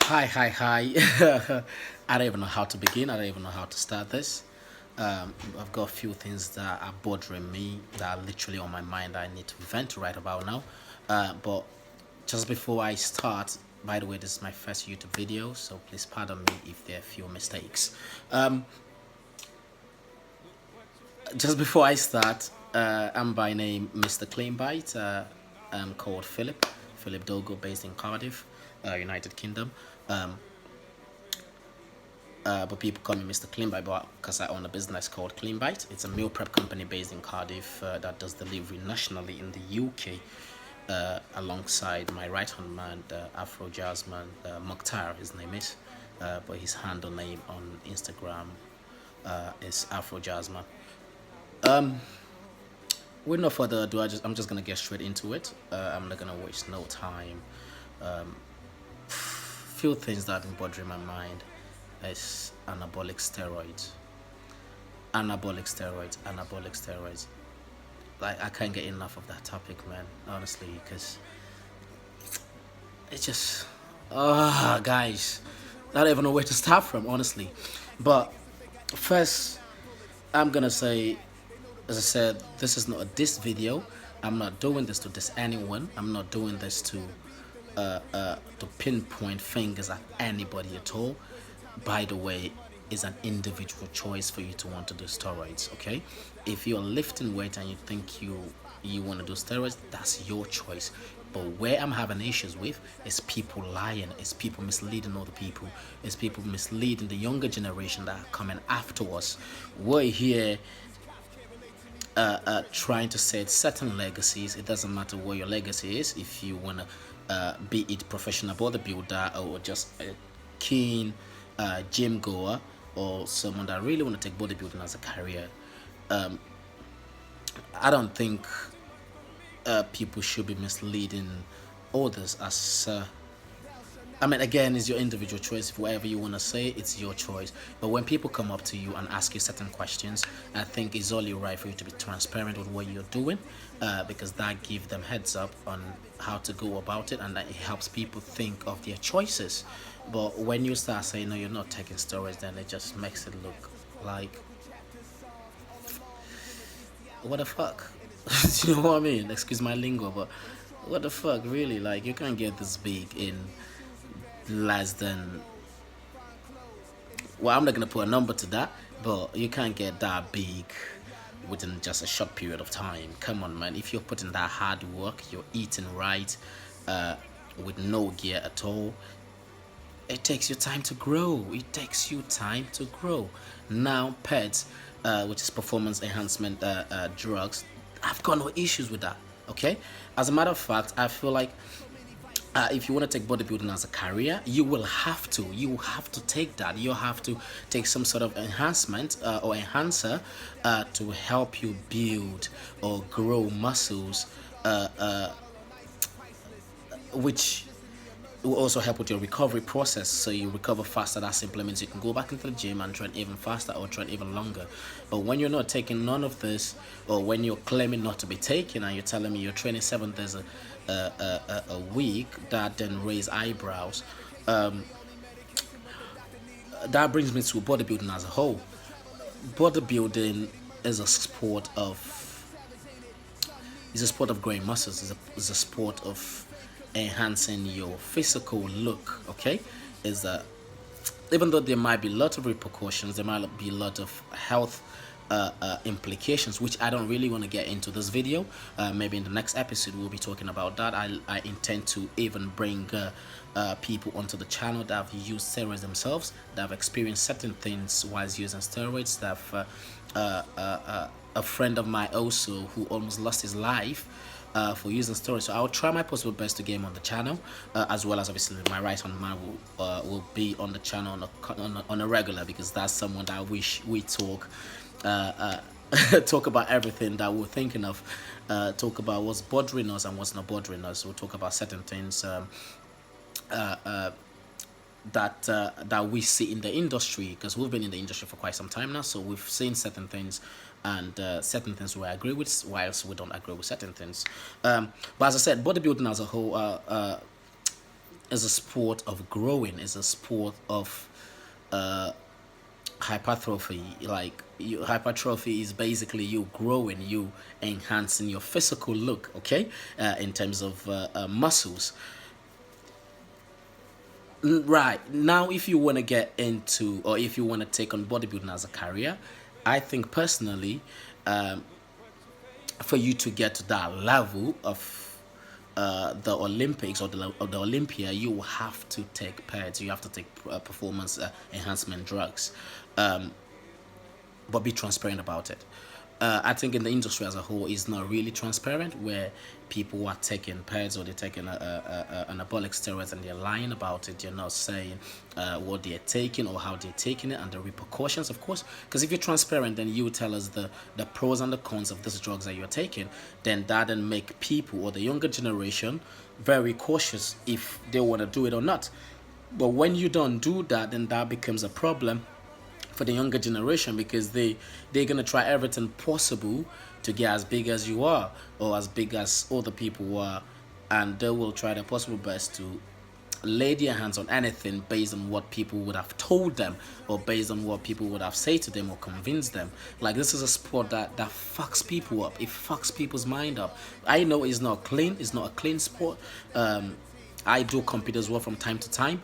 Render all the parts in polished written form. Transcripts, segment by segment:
Hi. I don't even know how to begin. I don't even know how to start this. I've got a few things that are bothering me that are literally on my mind that I need to vent right about now. But just before I start, by the way, this is my first YouTube video, so please pardon me if there are a few mistakes. Just before I start, I'm by name Mr. Cleanbite. I'm called Philip Dogo, based in Cardiff, United Kingdom. Um, but people call me Mr. Cleanbite because I own a business called Cleanbite. It's a meal prep company based in Cardiff that does delivery nationally in the UK. Alongside my right hand man, the Afro Jazzman, Mokhtar, his name is, but his handle name on Instagram is Afro Jazzman. With no further ado, I'm just gonna get straight into it. I'm not gonna waste no time. Few things that have been bothering my mind is anabolic steroids. Anabolic steroids. Like, I can't get enough of that topic, man. Honestly, because it's just, guys, I don't even know where to start from, honestly. But first, I'm gonna say, as I said, this is not a diss video. I'm not doing this to diss anyone. I'm not doing this to pinpoint fingers at anybody at all. By the way, it's an individual choice for you to want to do steroids. Okay, if you're lifting weight and you think you want to do steroids, that's your choice. But where I'm having issues with is people lying, is people misleading other people, is people misleading the younger generation that are coming after us. We're here trying to set certain legacies. It doesn't matter what your legacy is. If you want to be it professional bodybuilder or just a keen gym goer or someone that really want to take bodybuilding as a career, I don't think people should be misleading others as I mean, again, it's your individual choice. Whatever you want to say, it's your choice. But when people come up to you and ask you certain questions, I think it's only right for you to be transparent with what you're doing, because that gives them heads up on how to go about it, and that it helps people think of their choices. But when you start saying, no, you're not taking steroids, then it just makes it look like, what the fuck? You know what I mean? Excuse my lingo, but what the fuck, really? Like, you can't get this big in less than, well, I'm not gonna put a number to that, but you can't get that big within just a short period of time. Come on, man. If you're putting that hard work, you're eating right, with no gear at all, it takes you time to grow. Now, pets, which is performance enhancement drugs, I've got no issues with that. Okay, as a matter of fact, I feel like if you want to take bodybuilding as a career, you have to take that. You have to take some sort of enhancement or enhancer to help you build or grow muscles, which will also help with your recovery process, so you recover faster. That simply means you can go back into the gym and train even faster or train even longer. But when you're not taking none of this, or when you're claiming not to be taking and you're telling me you're training 7 days a week, that then raise eyebrows. That brings me to bodybuilding as a whole. Bodybuilding is a sport of growing muscles. Is a sport of enhancing your physical look. Okay, is a even though there might be a lot of repercussions, there might be a lot of health implications, which I don't really want to get into this video. Maybe in the next episode we'll be talking about that. I intend to even bring people onto the channel that have used steroids themselves, that have experienced certain things whilst using steroids, that have a friend of mine also who almost lost his life for using steroids. So I'll try my possible best to get him on the channel, as well as obviously my right hand man will be on the channel on a regular, because that's someone that I wish we talk talk about everything that we're thinking of, talk about what's bothering us and what's not bothering us. We'll talk about certain things that we see in the industry, because we've been in the industry for quite some time now, so we've seen certain things, and certain things we agree with, whilst we don't agree with certain things. But as I said, bodybuilding as a whole is a sport of growing. It's a sport of hypertrophy. Like hypertrophy is basically you growing, you enhancing your physical look, okay, in terms of muscles. Right now, if you want to get into, or if you want to take on bodybuilding as a career, I think personally, for you to get to that level of the Olympics or the Olympia, you have to take PEDs, you have to take performance enhancement drugs, but be transparent about it. I think in the industry as a whole is not really transparent, where people are taking PEDs or they're taking anabolic steroids and they're lying about it. They're not saying what they're taking or how they're taking it and the repercussions, of course. Because if you're transparent, then you tell us the pros and the cons of these drugs that you're taking, then that then make people or the younger generation very cautious if they want to do it or not. But when you don't do that, then that becomes a problem for the younger generation, because they're gonna try everything possible to get as big as you are or as big as other people are, and they will try their possible best to lay their hands on anything based on what people would have told them or based on what people would have said to them or convinced them. Like, this is a sport that fucks people up. It fucks people's mind up. I know it's not clean. It's not a clean sport. I do compete as well from time to time.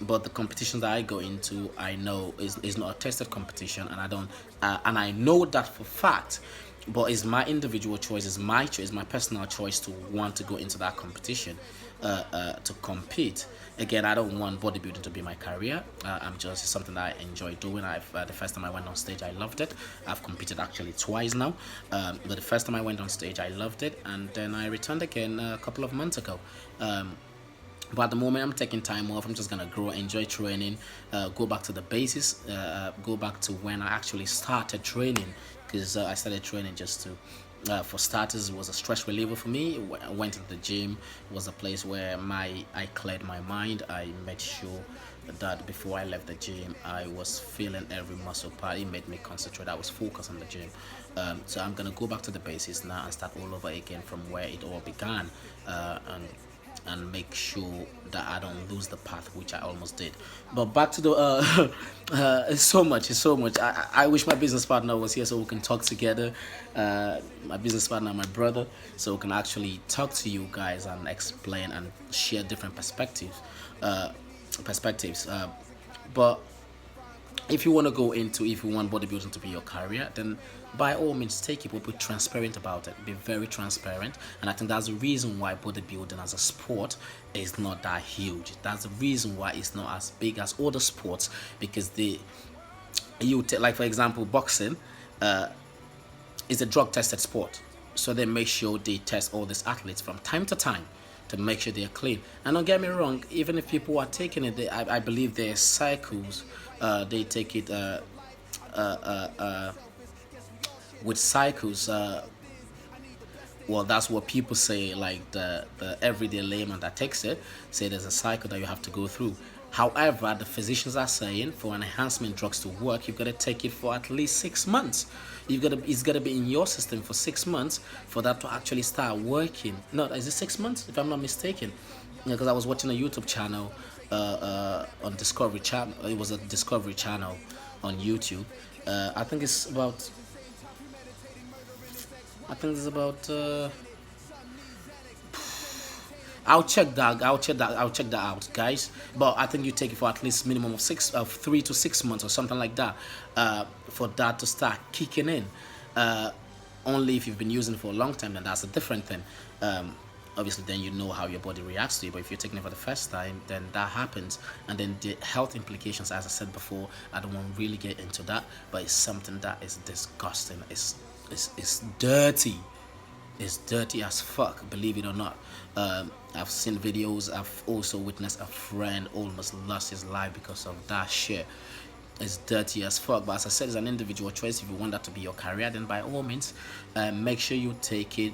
But the competitions that I go into, I know is not a tested competition, and I don't, and I know that for fact. But it's my individual choice, it's my choice, my personal choice to want to go into that competition, to compete. Again, I don't want bodybuilding to be my career. I'm just, it's something that I enjoy doing. The first time I went on stage, I loved it. I've competed actually twice now, but the first time I went on stage, I loved it, and then I returned again a couple of months ago. But at the moment, I'm taking time off. I'm just gonna grow, enjoy training, go back to the basics, go back to when I actually started training, because I started training just to, for starters, it was a stress reliever for me. I went to the gym. It was a place where I cleared my mind. I made sure that before I left the gym, I was feeling every muscle part. It made me concentrate. I was focused on the gym. So I'm gonna go back to the basics now and start all over again from where it all began, and make sure that I don't lose the path, which I almost did. But back to the it's so much. I wish my business partner was here so we can talk together. My business partner, my brother, so we can actually talk to you guys and explain and share different perspectives. But if you want to go into, if you want bodybuilding to be your career, then by all means take it, but be transparent about it. Be very transparent. And I think that's the reason why bodybuilding as a sport is not that huge. That's the reason why it's not as big as other sports, because like for example, boxing is a drug tested sport. So they make sure they test all these athletes from time to time to make sure they're clean. And don't get me wrong, even if people are taking it, I believe there's cycles. They take it with cycles. Well, that's what people say. Like the everyday layman that takes it say there's a cycle that you have to go through. However, the physicians are saying for enhancement drugs to work, you've got to take it for at least 6 months. It's got to be in your system for 6 months for that to actually start working. No, is it 6 months if I'm not mistaken? Because I was watching a YouTube channel on Discovery Channel. It was a Discovery Channel on YouTube. I think it's about. I'll check that out, guys. But I think you take it for at least minimum of 3 to 6 months or something like that, for that to start kicking in. Only if you've been using it for a long time, then that's a different thing. Obviously, then you know how your body reacts to it. But if you're taking it for the first time, then that happens. And then the health implications, as I said before, I don't want to really get into that. But it's something that is disgusting. It's dirty. It's dirty as fuck, believe it or not. I've seen videos. I've also witnessed a friend almost lost his life because of that shit. It's dirty as fuck. But as I said, it's an individual choice. If you want that to be your career, then by all means, make sure you take it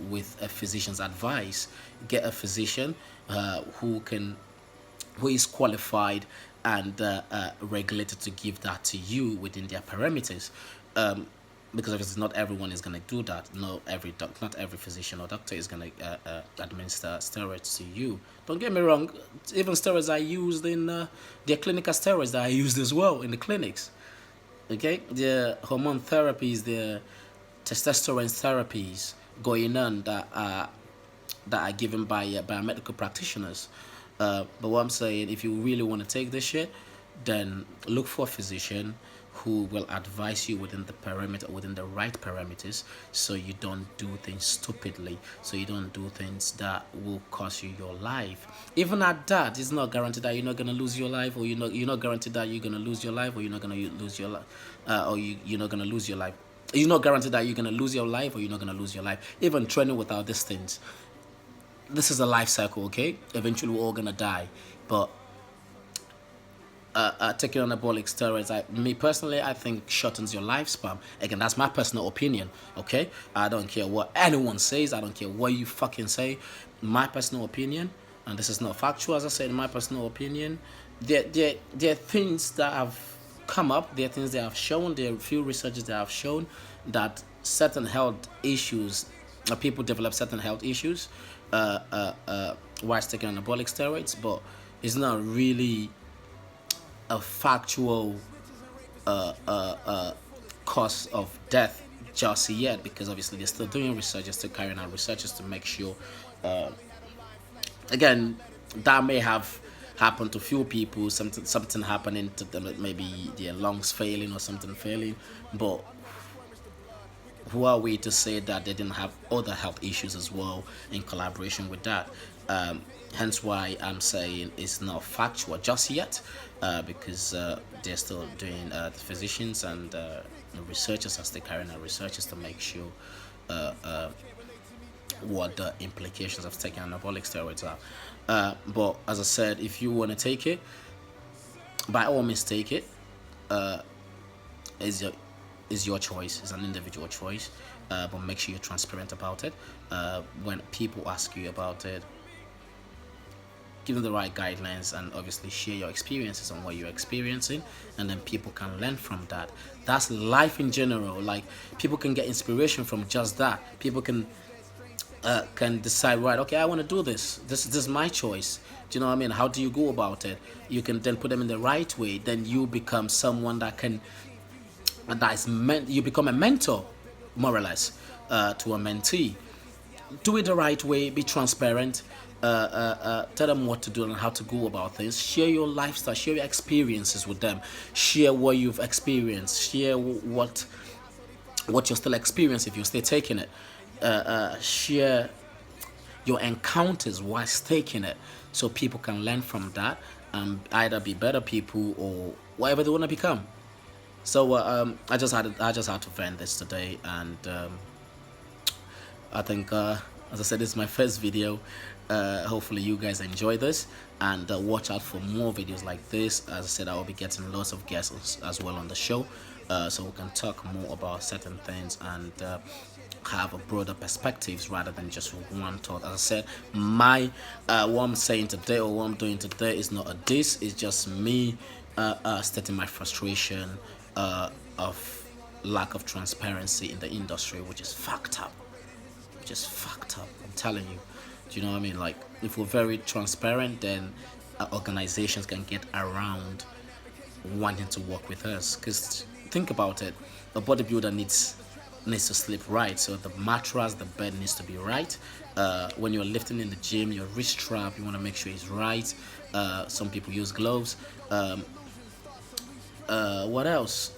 with a physician's advice. Get a physician who is qualified and regulated to give that to you within their parameters. because obviously not everyone is going to do that. Not every physician or doctor is going to administer steroids to you. Don't get me wrong, even steroids are used in their clinical steroids that are used as well in the clinics. Okay, the hormone therapies, the testosterone therapies going on that are given by medical practitioners. But what I'm saying, if you really want to take this shit, then look for a physician who will advise you within the parameter, within the right parameters, so you don't do things stupidly, so you don't do things that will cost you your life. Even at that, it's not guaranteed that you're not gonna lose your life, or you're not guaranteed that you're gonna lose your life, or you're not gonna lose your life, you're not gonna lose your life. You're not guaranteed that you're gonna lose your life, or you're not gonna lose your life. Even training without these things, this is a life cycle. Okay, eventually we're all gonna die, but taking anabolic steroids, me personally, I think shortens your lifespan. Again, that's my personal opinion. Okay, I don't care what anyone says. I don't care what you fucking say. My personal opinion, and this is not factual, as I said. In my personal opinion, there are things that have come up. There are things that have shown. There are few researchers that have shown that certain health issues, people develop certain health issues while taking anabolic steroids, but it's not really a factual cause of death just yet, because obviously they're still doing research, they're still carrying out researches to make sure. Again, that may have happened to few people, something happening to them, maybe their lungs failing or something failing, but who are we to say that they didn't have other health issues as well in collaboration with that? Hence why I'm saying it's not factual just yet, because they're still doing the physicians and the researchers as they carry out researches to make sure what the implications of taking anabolic steroids are. But as I said, if you want to take it, by all means take it. Is your choice. It's an individual choice, but make sure you're transparent about it. When people ask you about it, give them the right guidelines, and obviously share your experiences on what you're experiencing, and then people can learn from that. That's life in general. Like, people can get inspiration from just that. People can decide, right, okay, I want to do this. This is my choice. Do you know what I mean? How do you go about it? You can then put them in the right way. Then you become someone that can, you become a mentor, more or less, to a mentee. Do it the right way. Be transparent. Tell them what to do and how to go about things. Share your lifestyle. Share your experiences with them. Share what you've experienced. Share what you're still experiencing if you're still taking it. Share your encounters whilst taking it, so people can learn from that and either be better people or whatever they want to become. So I just had to vent this today, and I think, as I said, this is my first video. Hopefully you guys enjoy this, and watch out for more videos like this. As I said, I will be getting lots of guests as well on the show, so we can talk more about certain things and have a broader perspectives rather than just one thought. As I said, my what I'm saying today, or what I'm doing today, is not a diss. It's just me stating my frustration of lack of transparency in the industry, which is fucked up. I'm telling you. Do you know what I mean? Like, if we're very transparent, then organizations can get around wanting to work with us. Because think about it, a bodybuilder needs to sleep right. So the mattress, the bed needs to be right. When you're lifting in the gym, your wrist strap, you want to make sure it's right. Some people use gloves. What else?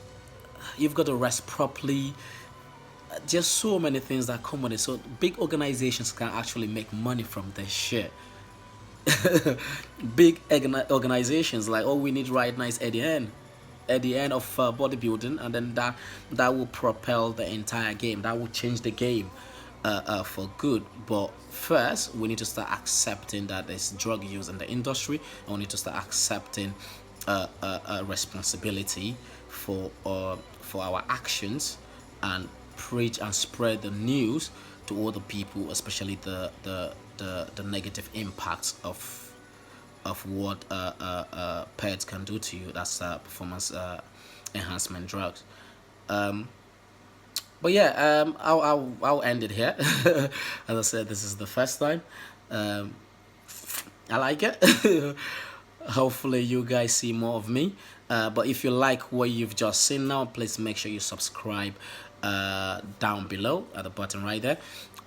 You've got to rest properly. Just so many things that come with it. So big organizations can actually make money from this shit. Big organizations, like, all we need right now is at the end of bodybuilding, and then that will propel the entire game. That will change the game for good. But first, we need to start accepting that there's drug use in the industry, and we need to start accepting responsibility for our actions, and preach and spread the news to all the people, especially the negative impacts of what pets can do to you. That's performance enhancement drugs. But yeah, I'll end it here. As I said, this is the first time. Um, I like it. Hopefully you guys see more of me. But if you like what you've just seen now, please make sure you subscribe down below at the button right there.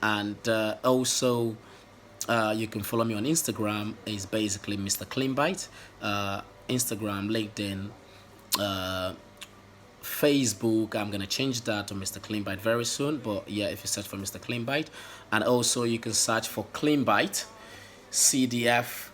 And also you can follow me on Instagram. It's basically Mr. Cleanbite. Instagram, LinkedIn, uh, Facebook. I'm gonna change that to Mr. Cleanbite very soon. But yeah, if you search for Mr. Cleanbite, and also you can search for Cleanbite CDF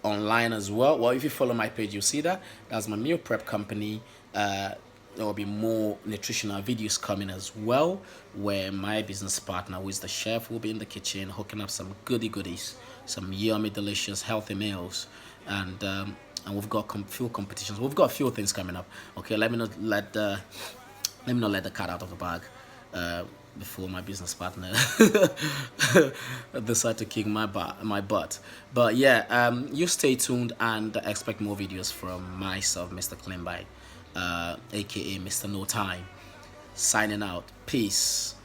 online as well. Well, if you follow my page, you'll see that. That's my meal prep company. There will be more nutritional videos coming as well, where my business partner, who is the chef, will be in the kitchen hooking up some goodies, some yummy, delicious, healthy meals, and we've got few competitions. We've got a few things coming up. Okay, let me not let the cat out of the bag. Before my business partner decide to kick my butt. But yeah, you stay tuned and expect more videos from myself, Mr. Cleanbite, aka Mr. No Time. Signing out. Peace.